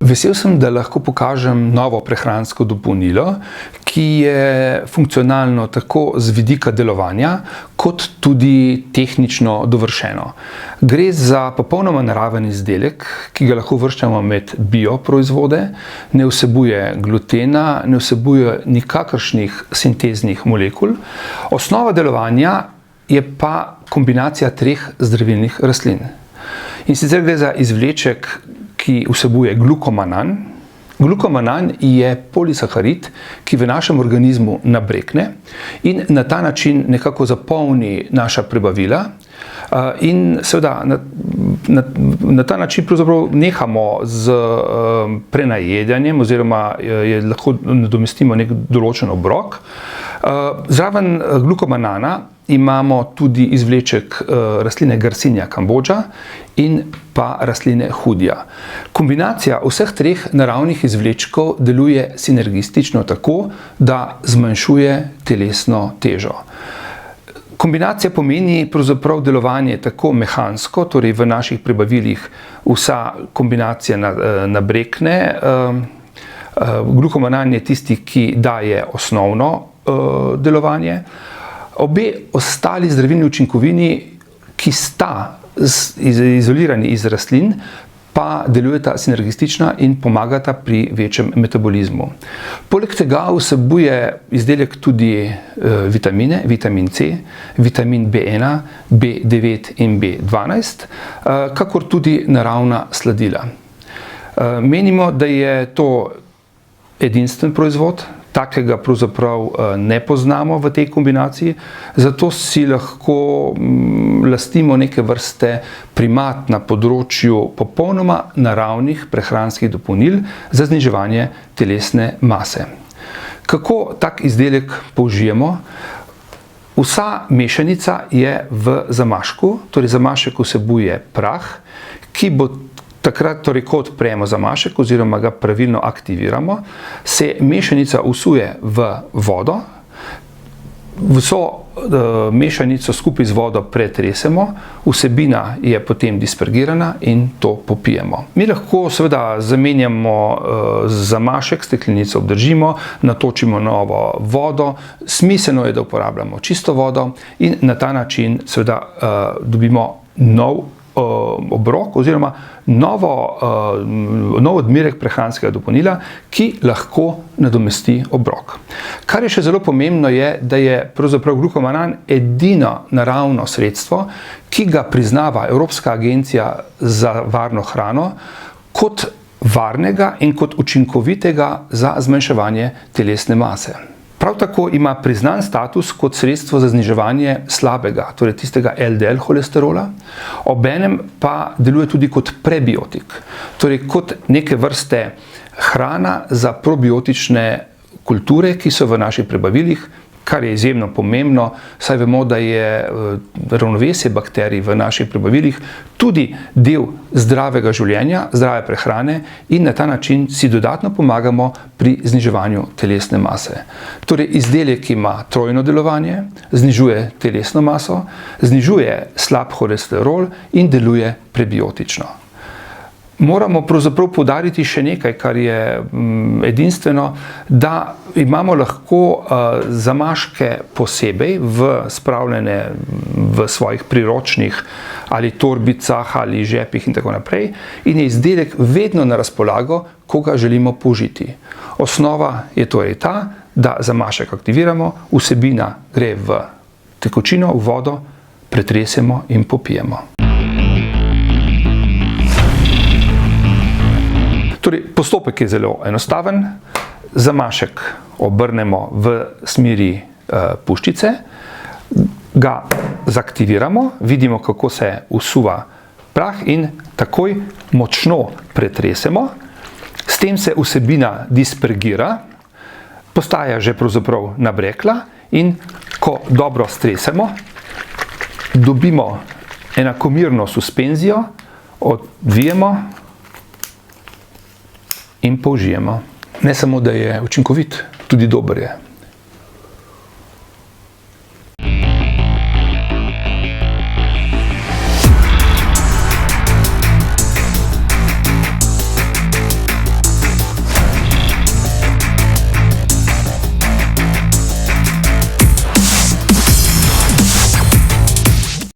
Vesel sem, da lahko pokažem novo prehransko dopolnilo, ki je funkcionalno tako z vidika delovanja, kot tudi tehnično dovršeno. Gre za popolnoma naraven izdelek, ki ga lahko uvrščamo med bioproizvode, ne vsebuje glutena, ne vsebuje nikakršnih sinteznih molekul. Osnova delovanja je pa kombinacija 3 zdravilnih rastlin. In sicer gre za izvleček, ki vsebuje glukomanan. Glukomanan je polisaharid, ki v našem organizmu nabrekne in na ta način nekako zapolni naša prebavila in seveda na ta način pravzaprav nehamo z prenajedanjem oziroma lahko nadomestimo nek določen obrok. Zraven glukomanana imamo tudi izvleček rastline Garcinia cambogia in pa rastline Hoodia. Kombinacija vseh 3 naravnih izvlečkov deluje sinergistično tako, da zmanjšuje telesno težo. Kombinacija pomeni pravzaprav delovanje tako mehansko, torej v naših prebavilih vsa kombinacija nabrekne. Glukomanan je tisti, ki daje osnovno delovanje. Obe ostali zdravilni učinkovini, ki sta izolirani iz rastlin, pa delujeta sinergistično in pomagata pri večjem metabolizmu. Poleg tega vsebuje izdelek tudi vitamine, vitamin C, vitamin B1, B9 in B12, kakor tudi naravna sladila. Menimo, da je to edinstven proizvod, takega pravzaprav ne poznamo v tej kombinaciji, zato si lahko lastimo neke vrste primat na področju popolnoma naravnih prehranskih dopolnil za zniževanje telesne mase. Kako tak izdelek použijemo? Vsa mešanica je v zamašku, torej zamašek vsebuje prah, ki bo takrat, torej ko odpremo zamašek oziroma ga pravilno aktiviramo, se mešanica vsuje v vodo, vso mešanico skupaj z vodo pretresemo, vsebina je potem dispergirana in to popijemo. Mi lahko seveda zamenjamo zamašek, steklenico obdržimo, natočimo novo vodo, smiselno je, da uporabljamo čisto vodo in na ta način seveda dobimo nov obrok oziroma nov odmerek prehranskega dopolnila, ki lahko nadomesti obrok. Kar je še zelo pomembno je, da je pravzaprav glukomanan edino naravno sredstvo, ki ga priznava Evropska agencija za varno hrano kot varnega in kot učinkovitega za zmanjševanje telesne mase. Prav tako ima priznan status kot sredstvo za zniževanje slabega, torej tistega LDL holesterola, obenem pa deluje tudi kot prebiotik, torej kot neke vrste hrana za probiotične kulture, ki so v naših prebavilih, kar je izjemno pomembno, saj vemo, da je ravnovesje bakterij v naših prebavilih tudi del zdravega življenja, zdrave prehrane in na ta način si dodatno pomagamo pri zniževanju telesne mase. Torej, izdelek ima trojno delovanje, znižuje telesno maso, znižuje slab holesterol in deluje prebiotično. Moramo pravzaprav poudariti še nekaj, kar je edinstveno, da imamo lahko zamaške posebej spravljene v svojih priročnih ali torbicah ali žepih in tako naprej in je izdelek vedno na razpolago, ko ga želimo použiti. Osnova je torej ta, da zamašek aktiviramo, vsebina gre v tekočino, v vodo, pretresemo in popijemo. Torej, postopek je zelo enostaven, zamašek obrnemo v smeri puščice, ga zaktiviramo, vidimo, kako se vsuva prah in takoj močno pretresemo. S tem se vsebina dispergira, postaja že pravzaprav nabrekla in ko dobro stresemo, dobimo enakomerno suspenzijo, odvijemo in použijemo. Ne samo, da je učinkovit, tudi dober je.